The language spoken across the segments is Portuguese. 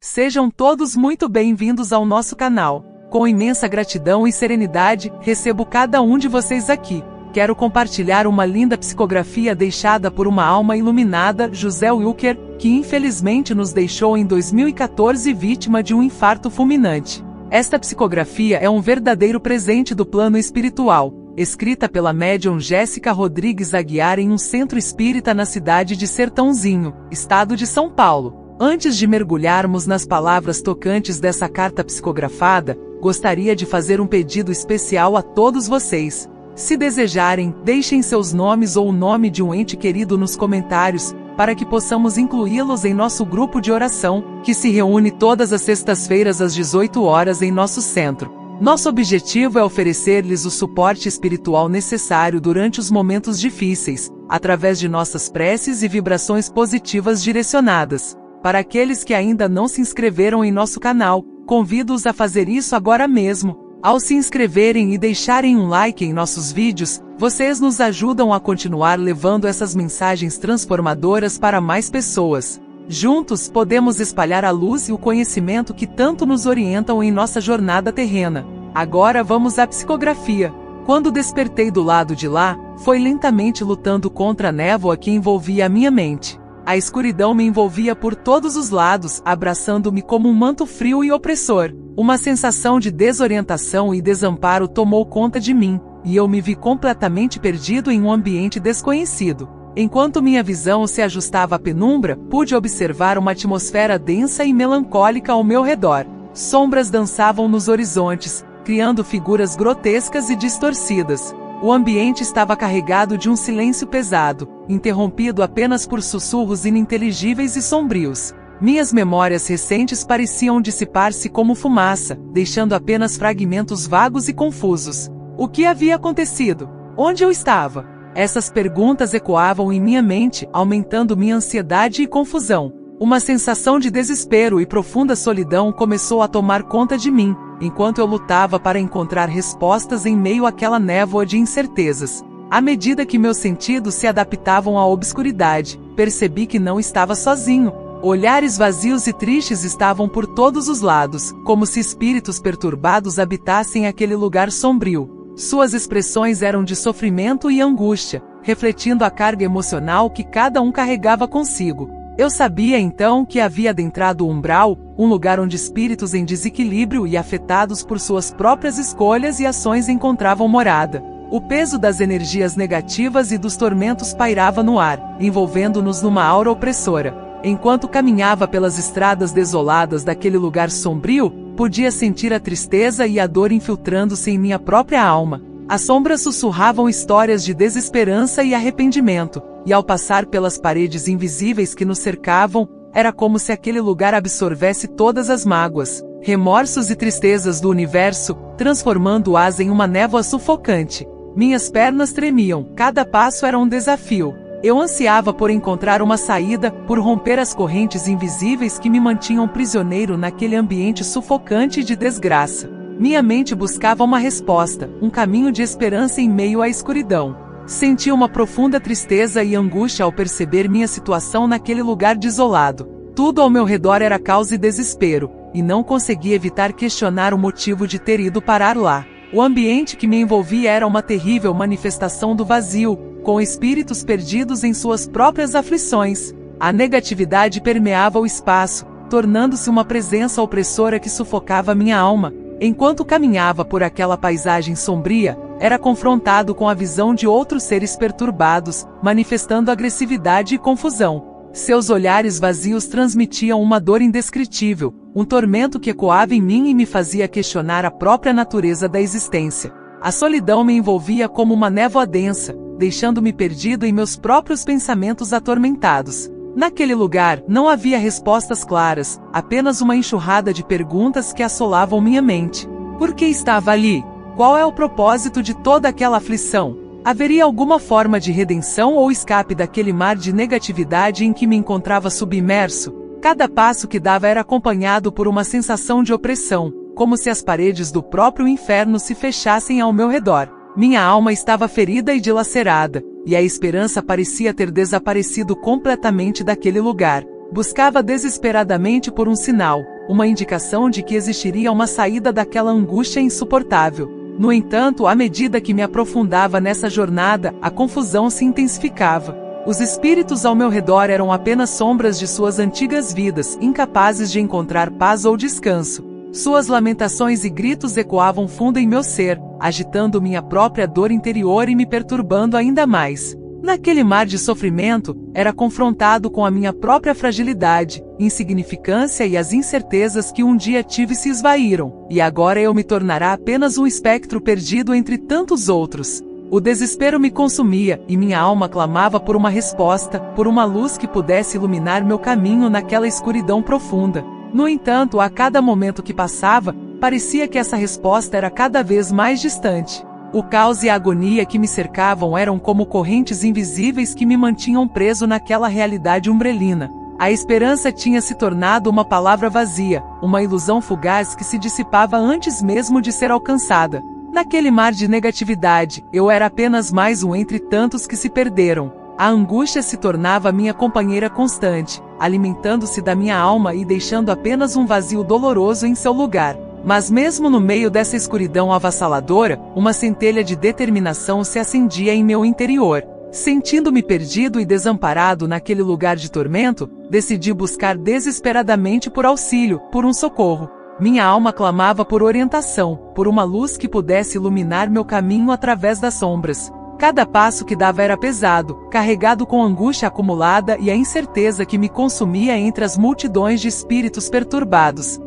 Sejam todos muito bem-vindos ao nosso canal. Com imensa gratidão e serenidade, recebo cada um de vocês aqui. Quero compartilhar uma linda psicografia deixada por uma alma iluminada, José Wilker, que infelizmente nos deixou em 2014 vítima de um infarto fulminante. Esta psicografia é um verdadeiro presente do plano espiritual, escrita pela médium Jéssica Rodrigues Aguiar em um centro espírita na cidade de Sertãozinho, estado de São Paulo. Antes de mergulharmos nas palavras tocantes dessa carta psicografada, gostaria de fazer um pedido especial a todos vocês. Se desejarem, deixem seus nomes ou o nome de um ente querido nos comentários, para que possamos incluí-los em nosso grupo de oração, que se reúne todas as sextas-feiras às 18 horas em nosso centro. Nosso objetivo é oferecer-lhes o suporte espiritual necessário durante os momentos difíceis, através de nossas preces e vibrações positivas direcionadas. Para aqueles que ainda não se inscreveram em nosso canal, convido-os a fazer isso agora mesmo. Ao se inscreverem e deixarem um like em nossos vídeos, vocês nos ajudam a continuar levando essas mensagens transformadoras para mais pessoas. Juntos, podemos espalhar a luz e o conhecimento que tanto nos orientam em nossa jornada terrena. Agora vamos à psicografia. Quando despertei do lado de lá, foi lentamente lutando contra a névoa que envolvia a minha mente. A escuridão me envolvia por todos os lados, abraçando-me como um manto frio e opressor. Uma sensação de desorientação e desamparo tomou conta de mim, e eu me vi completamente perdido em um ambiente desconhecido. Enquanto minha visão se ajustava à penumbra, pude observar uma atmosfera densa e melancólica ao meu redor. Sombras dançavam nos horizontes, criando figuras grotescas e distorcidas. O ambiente estava carregado de um silêncio pesado, interrompido apenas por sussurros ininteligíveis e sombrios. Minhas memórias recentes pareciam dissipar-se como fumaça, deixando apenas fragmentos vagos e confusos. O que havia acontecido? Onde eu estava? Essas perguntas ecoavam em minha mente, aumentando minha ansiedade e confusão. Uma sensação de desespero e profunda solidão começou a tomar conta de mim, enquanto eu lutava para encontrar respostas em meio àquela névoa de incertezas. À medida que meus sentidos se adaptavam à obscuridade, percebi que não estava sozinho. Olhares vazios e tristes estavam por todos os lados, como se espíritos perturbados habitassem aquele lugar sombrio. Suas expressões eram de sofrimento e angústia, refletindo a carga emocional que cada um carregava consigo. Eu sabia então que havia adentrado o umbral, um lugar onde espíritos em desequilíbrio e afetados por suas próprias escolhas e ações encontravam morada. O peso das energias negativas e dos tormentos pairava no ar, envolvendo-nos numa aura opressora. Enquanto caminhava pelas estradas desoladas daquele lugar sombrio, podia sentir a tristeza e a dor infiltrando-se em minha própria alma. As sombras sussurravam histórias de desesperança e arrependimento, e ao passar pelas paredes invisíveis que nos cercavam, era como se aquele lugar absorvesse todas as mágoas, remorsos e tristezas do universo, transformando-as em uma névoa sufocante. Minhas pernas tremiam, cada passo era um desafio. Eu ansiava por encontrar uma saída, por romper as correntes invisíveis que me mantinham prisioneiro naquele ambiente sufocante de desgraça. Minha mente buscava uma resposta, um caminho de esperança em meio à escuridão. Senti uma profunda tristeza e angústia ao perceber minha situação naquele lugar desolado. Tudo ao meu redor era caos e desespero, e não consegui evitar questionar o motivo de ter ido parar lá. O ambiente que me envolvia era uma terrível manifestação do vazio, com espíritos perdidos em suas próprias aflições. A negatividade permeava o espaço, tornando-se uma presença opressora que sufocava minha alma. Enquanto caminhava por aquela paisagem sombria, era confrontado com a visão de outros seres perturbados, manifestando agressividade e confusão. Seus olhares vazios transmitiam uma dor indescritível, um tormento que ecoava em mim e me fazia questionar a própria natureza da existência. A solidão me envolvia como uma névoa densa, deixando-me perdido em meus próprios pensamentos atormentados. Naquele lugar, não havia respostas claras, apenas uma enxurrada de perguntas que assolavam minha mente. Por que estava ali? Qual é o propósito de toda aquela aflição? Haveria alguma forma de redenção ou escape daquele mar de negatividade em que me encontrava submerso? Cada passo que dava era acompanhado por uma sensação de opressão, como se as paredes do próprio inferno se fechassem ao meu redor. Minha alma estava ferida e dilacerada, e a esperança parecia ter desaparecido completamente daquele lugar. Buscava desesperadamente por um sinal, uma indicação de que existiria uma saída daquela angústia insuportável. No entanto, à medida que me aprofundava nessa jornada, a confusão se intensificava. Os espíritos ao meu redor eram apenas sombras de suas antigas vidas, incapazes de encontrar paz ou descanso. Suas lamentações e gritos ecoavam fundo em meu ser, agitando minha própria dor interior e me perturbando ainda mais. Naquele mar de sofrimento, era confrontado com a minha própria fragilidade, insignificância e as incertezas que um dia tive se esvaíram, e agora eu me tornará apenas um espectro perdido entre tantos outros. O desespero me consumia, e minha alma clamava por uma resposta, por uma luz que pudesse iluminar meu caminho naquela escuridão profunda. No entanto, a cada momento que passava, parecia que essa resposta era cada vez mais distante. O caos e a agonia que me cercavam eram como correntes invisíveis que me mantinham preso naquela realidade umbrelina. A esperança tinha se tornado uma palavra vazia, uma ilusão fugaz que se dissipava antes mesmo de ser alcançada. Naquele mar de negatividade, eu era apenas mais um entre tantos que se perderam. A angústia se tornava minha companheira constante, alimentando-se da minha alma e deixando apenas um vazio doloroso em seu lugar. Mas mesmo no meio dessa escuridão avassaladora, uma centelha de determinação se acendia em meu interior. Sentindo-me perdido e desamparado naquele lugar de tormento, decidi buscar desesperadamente por auxílio, por um socorro. Minha alma clamava por orientação, por uma luz que pudesse iluminar meu caminho através das sombras. Cada passo que dava era pesado, carregado com angústia acumulada e a incerteza que me consumia entre as multidões de espíritos perturbados.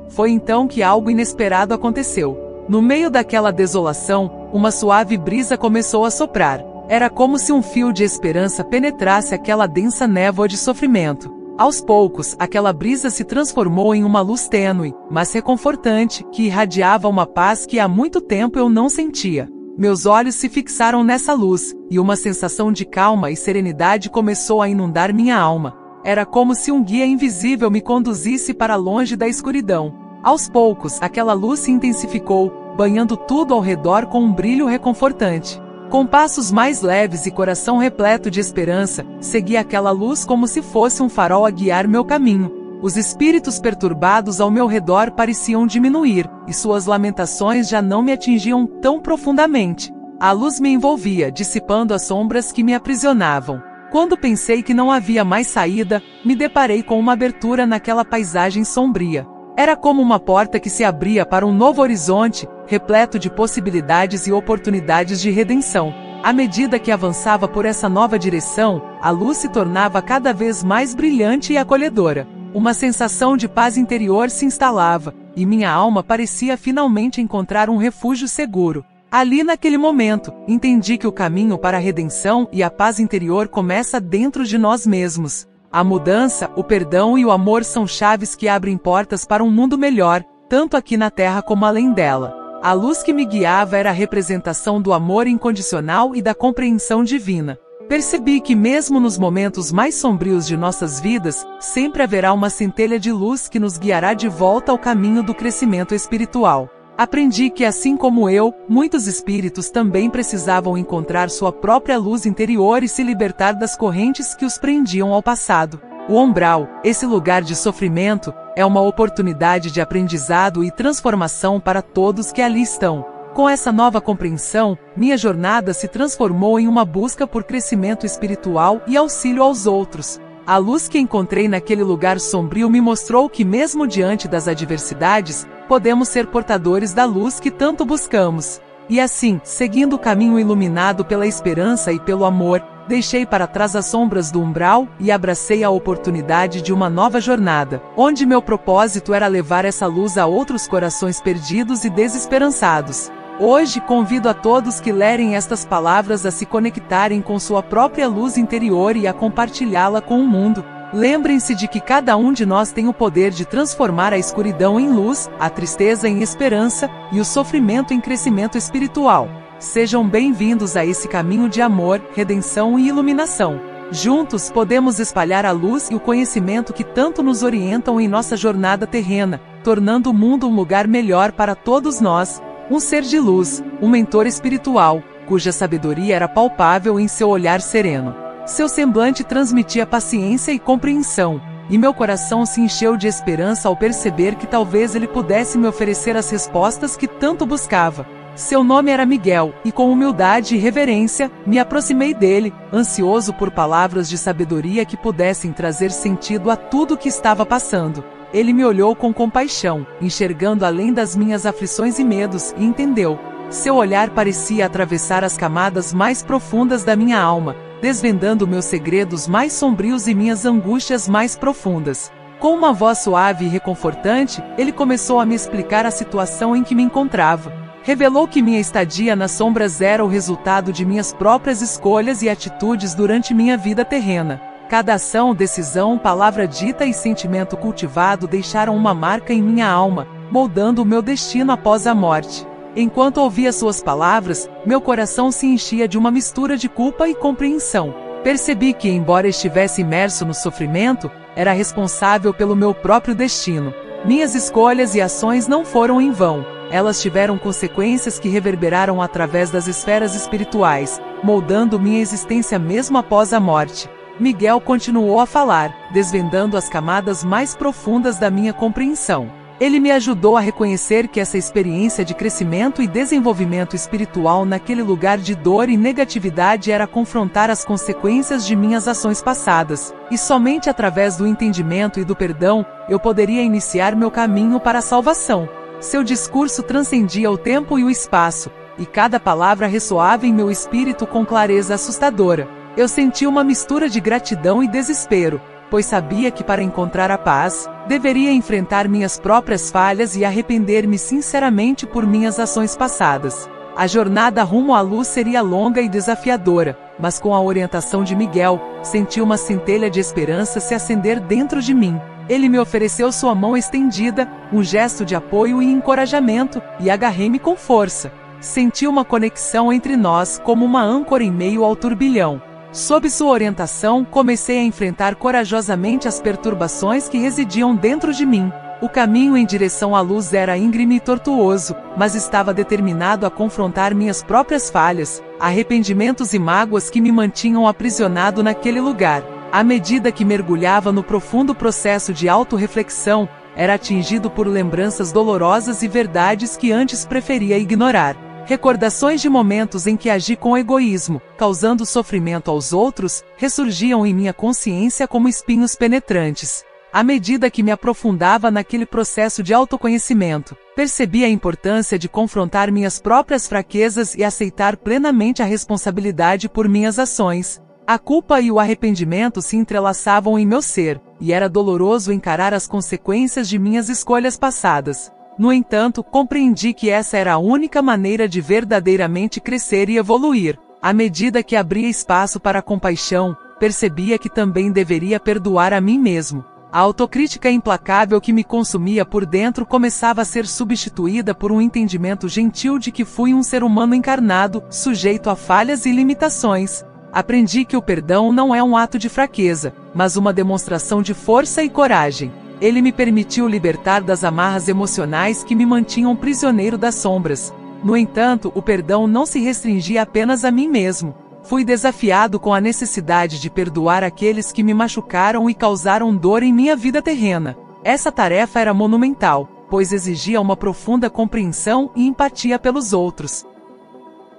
Foi então que algo inesperado aconteceu. No meio daquela desolação, uma suave brisa começou a soprar. Era como se um fio de esperança penetrasse aquela densa névoa de sofrimento. Aos poucos, aquela brisa se transformou em uma luz tênue, mas reconfortante, que irradiava uma paz que há muito tempo eu não sentia. Meus olhos se fixaram nessa luz, e uma sensação de calma e serenidade começou a inundar minha alma. Era como se um guia invisível me conduzisse para longe da escuridão. Aos poucos, aquela luz se intensificou, banhando tudo ao redor com um brilho reconfortante. Com passos mais leves e coração repleto de esperança, segui aquela luz como se fosse um farol a guiar meu caminho. Os espíritos perturbados ao meu redor pareciam diminuir, e suas lamentações já não me atingiam tão profundamente. A luz me envolvia, dissipando as sombras que me aprisionavam. Quando pensei que não havia mais saída, me deparei com uma abertura naquela paisagem sombria. Era como uma porta que se abria para um novo horizonte, repleto de possibilidades e oportunidades de redenção. À medida que avançava por essa nova direção, a luz se tornava cada vez mais brilhante e acolhedora. Uma sensação de paz interior se instalava, e minha alma parecia finalmente encontrar um refúgio seguro. Ali naquele momento, entendi que o caminho para a redenção e a paz interior começa dentro de nós mesmos. A mudança, o perdão e o amor são chaves que abrem portas para um mundo melhor, tanto aqui na Terra como além dela. A luz que me guiava era a representação do amor incondicional e da compreensão divina. Percebi que mesmo nos momentos mais sombrios de nossas vidas, sempre haverá uma centelha de luz que nos guiará de volta ao caminho do crescimento espiritual. Aprendi que, assim como eu, muitos espíritos também precisavam encontrar sua própria luz interior e se libertar das correntes que os prendiam ao passado. O umbral, esse lugar de sofrimento, é uma oportunidade de aprendizado e transformação para todos que ali estão. Com essa nova compreensão, minha jornada se transformou em uma busca por crescimento espiritual e auxílio aos outros. A luz que encontrei naquele lugar sombrio me mostrou que, mesmo diante das adversidades, podemos ser portadores da luz que tanto buscamos. E assim, seguindo o caminho iluminado pela esperança e pelo amor, deixei para trás as sombras do umbral e abracei a oportunidade de uma nova jornada, onde meu propósito era levar essa luz a outros corações perdidos e desesperançados. Hoje convido a todos que lerem estas palavras a se conectarem com sua própria luz interior e a compartilhá-la com o mundo. Lembrem-se de que cada um de nós tem o poder de transformar a escuridão em luz, a tristeza em esperança e o sofrimento em crescimento espiritual. Sejam bem-vindos a esse caminho de amor, redenção e iluminação. Juntos podemos espalhar a luz e o conhecimento que tanto nos orientam em nossa jornada terrena, tornando o mundo um lugar melhor para todos nós. Um ser de luz, um mentor espiritual, cuja sabedoria era palpável em seu olhar sereno. Seu semblante transmitia paciência e compreensão, e meu coração se encheu de esperança ao perceber que talvez ele pudesse me oferecer as respostas que tanto buscava. Seu nome era Miguel, e com humildade e reverência, me aproximei dele, ansioso por palavras de sabedoria que pudessem trazer sentido a tudo que estava passando. Ele me olhou com compaixão, enxergando além das minhas aflições e medos, e entendeu. Seu olhar parecia atravessar as camadas mais profundas da minha alma, desvendando meus segredos mais sombrios e minhas angústias mais profundas. Com uma voz suave e reconfortante, ele começou a me explicar a situação em que me encontrava. Revelou que minha estadia nas sombras era o resultado de minhas próprias escolhas e atitudes durante minha vida terrena. Cada ação, decisão, palavra dita e sentimento cultivado deixaram uma marca em minha alma, moldando o meu destino após a morte. Enquanto ouvia suas palavras, meu coração se enchia de uma mistura de culpa e compreensão. Percebi que, embora estivesse imerso no sofrimento, era responsável pelo meu próprio destino. Minhas escolhas e ações não foram em vão. Elas tiveram consequências que reverberaram através das esferas espirituais, moldando minha existência mesmo após a morte. Miguel continuou a falar, desvendando as camadas mais profundas da minha compreensão. Ele me ajudou a reconhecer que essa experiência de crescimento e desenvolvimento espiritual naquele lugar de dor e negatividade era confrontar as consequências de minhas ações passadas, e somente através do entendimento e do perdão, eu poderia iniciar meu caminho para a salvação. Seu discurso transcendia o tempo e o espaço, e cada palavra ressoava em meu espírito com clareza assustadora. Eu senti uma mistura de gratidão e desespero, pois sabia que para encontrar a paz, deveria enfrentar minhas próprias falhas e arrepender-me sinceramente por minhas ações passadas. A jornada rumo à luz seria longa e desafiadora, mas com a orientação de Miguel, senti uma centelha de esperança se acender dentro de mim. Ele me ofereceu sua mão estendida, um gesto de apoio e encorajamento, e agarrei-me com força. Senti uma conexão entre nós como uma âncora em meio ao turbilhão. Sob sua orientação, comecei a enfrentar corajosamente as perturbações que residiam dentro de mim. O caminho em direção à luz era íngreme e tortuoso, mas estava determinado a confrontar minhas próprias falhas, arrependimentos e mágoas que me mantinham aprisionado naquele lugar. À medida que mergulhava no profundo processo de autorreflexão, era atingido por lembranças dolorosas e verdades que antes preferia ignorar. Recordações de momentos em que agi com egoísmo, causando sofrimento aos outros, ressurgiam em minha consciência como espinhos penetrantes. À medida que me aprofundava naquele processo de autoconhecimento, percebi a importância de confrontar minhas próprias fraquezas e aceitar plenamente a responsabilidade por minhas ações. A culpa e o arrependimento se entrelaçavam em meu ser, e era doloroso encarar as consequências de minhas escolhas passadas. No entanto, compreendi que essa era a única maneira de verdadeiramente crescer e evoluir. À medida que abria espaço para a compaixão, percebia que também deveria perdoar a mim mesmo. A autocrítica implacável que me consumia por dentro começava a ser substituída por um entendimento gentil de que fui um ser humano encarnado, sujeito a falhas e limitações. Aprendi que o perdão não é um ato de fraqueza, mas uma demonstração de força e coragem. Ele me permitiu libertar das amarras emocionais que me mantinham prisioneiro das sombras. No entanto, o perdão não se restringia apenas a mim mesmo. Fui desafiado com a necessidade de perdoar aqueles que me machucaram e causaram dor em minha vida terrena. Essa tarefa era monumental, pois exigia uma profunda compreensão e empatia pelos outros.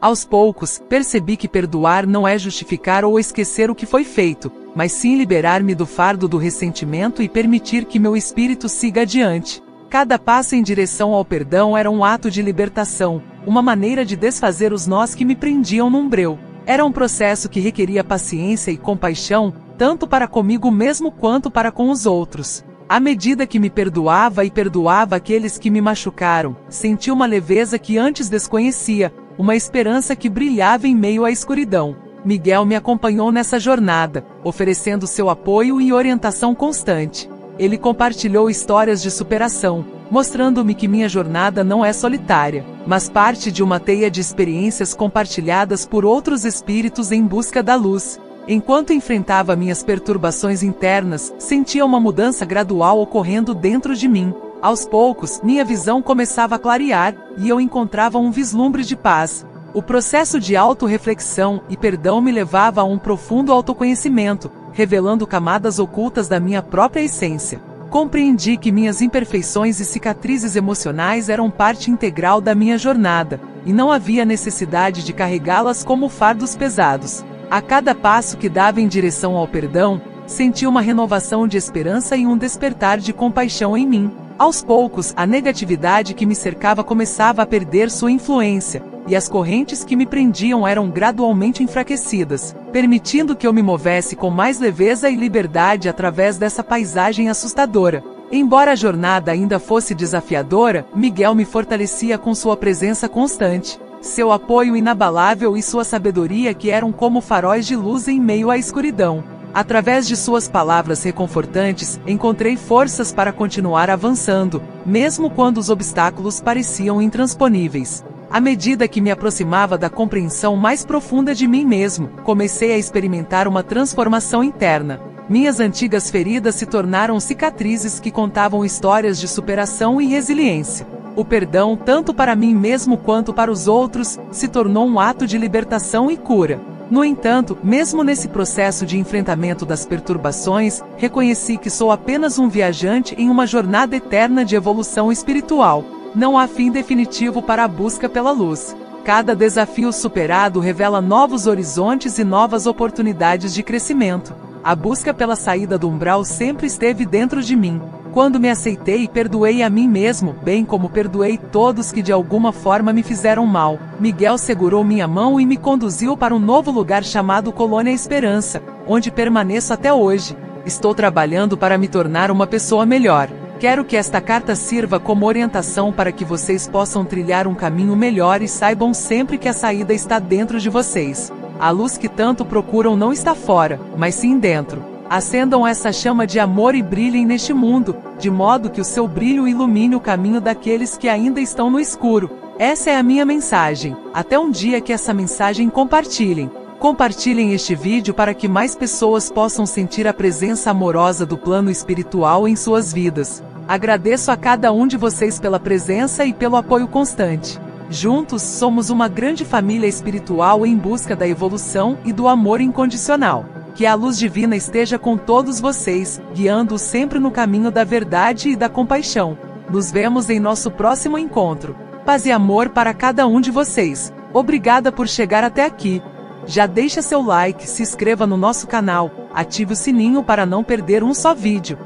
Aos poucos, percebi que perdoar não é justificar ou esquecer o que foi feito, mas sim liberar-me do fardo do ressentimento e permitir que meu espírito siga adiante. Cada passo em direção ao perdão era um ato de libertação, uma maneira de desfazer os nós que me prendiam num breu. Era um processo que requeria paciência e compaixão, tanto para comigo mesmo quanto para com os outros. À medida que me perdoava e perdoava aqueles que me machucaram, senti uma leveza que antes desconhecia, uma esperança que brilhava em meio à escuridão. Miguel me acompanhou nessa jornada, oferecendo seu apoio e orientação constante. Ele compartilhou histórias de superação, mostrando-me que minha jornada não é solitária, mas parte de uma teia de experiências compartilhadas por outros espíritos em busca da luz. Enquanto enfrentava minhas perturbações internas, sentia uma mudança gradual ocorrendo dentro de mim. Aos poucos, minha visão começava a clarear, e eu encontrava um vislumbre de paz. O processo de autorreflexão e perdão me levava a um profundo autoconhecimento, revelando camadas ocultas da minha própria essência. Compreendi que minhas imperfeições e cicatrizes emocionais eram parte integral da minha jornada, e não havia necessidade de carregá-las como fardos pesados. A cada passo que dava em direção ao perdão, senti uma renovação de esperança e um despertar de compaixão em mim. Aos poucos, a negatividade que me cercava começava a perder sua influência, e as correntes que me prendiam eram gradualmente enfraquecidas, permitindo que eu me movesse com mais leveza e liberdade através dessa paisagem assustadora. Embora a jornada ainda fosse desafiadora, Miguel me fortalecia com sua presença constante, seu apoio inabalável e sua sabedoria que eram como faróis de luz em meio à escuridão. Através de suas palavras reconfortantes, encontrei forças para continuar avançando, mesmo quando os obstáculos pareciam intransponíveis. À medida que me aproximava da compreensão mais profunda de mim mesmo, comecei a experimentar uma transformação interna. Minhas antigas feridas se tornaram cicatrizes que contavam histórias de superação e resiliência. O perdão, tanto para mim mesmo quanto para os outros, se tornou um ato de libertação e cura. No entanto, mesmo nesse processo de enfrentamento das perturbações, reconheci que sou apenas um viajante em uma jornada eterna de evolução espiritual. Não há fim definitivo para a busca pela luz. Cada desafio superado revela novos horizontes e novas oportunidades de crescimento. A busca pela saída do umbral sempre esteve dentro de mim. Quando me aceitei, perdoei a mim mesmo, bem como perdoei todos que de alguma forma me fizeram mal. Miguel segurou minha mão e me conduziu para um novo lugar chamado Colônia Esperança, onde permaneço até hoje. Estou trabalhando para me tornar uma pessoa melhor. Quero que esta carta sirva como orientação para que vocês possam trilhar um caminho melhor e saibam sempre que a saída está dentro de vocês. A luz que tanto procuram não está fora, mas sim dentro. Acendam essa chama de amor e brilhem neste mundo, de modo que o seu brilho ilumine o caminho daqueles que ainda estão no escuro. Essa é a minha mensagem. Até um dia que essa mensagem compartilhem. Compartilhem este vídeo para que mais pessoas possam sentir a presença amorosa do plano espiritual em suas vidas. Agradeço a cada um de vocês pela presença e pelo apoio constante. Juntos, somos uma grande família espiritual em busca da evolução e do amor incondicional. Que a luz divina esteja com todos vocês, guiando-os sempre no caminho da verdade e da compaixão. Nos vemos em nosso próximo encontro. Paz e amor para cada um de vocês. Obrigada por chegar até aqui. Já deixa seu like, se inscreva no nosso canal, ative o sininho para não perder um só vídeo.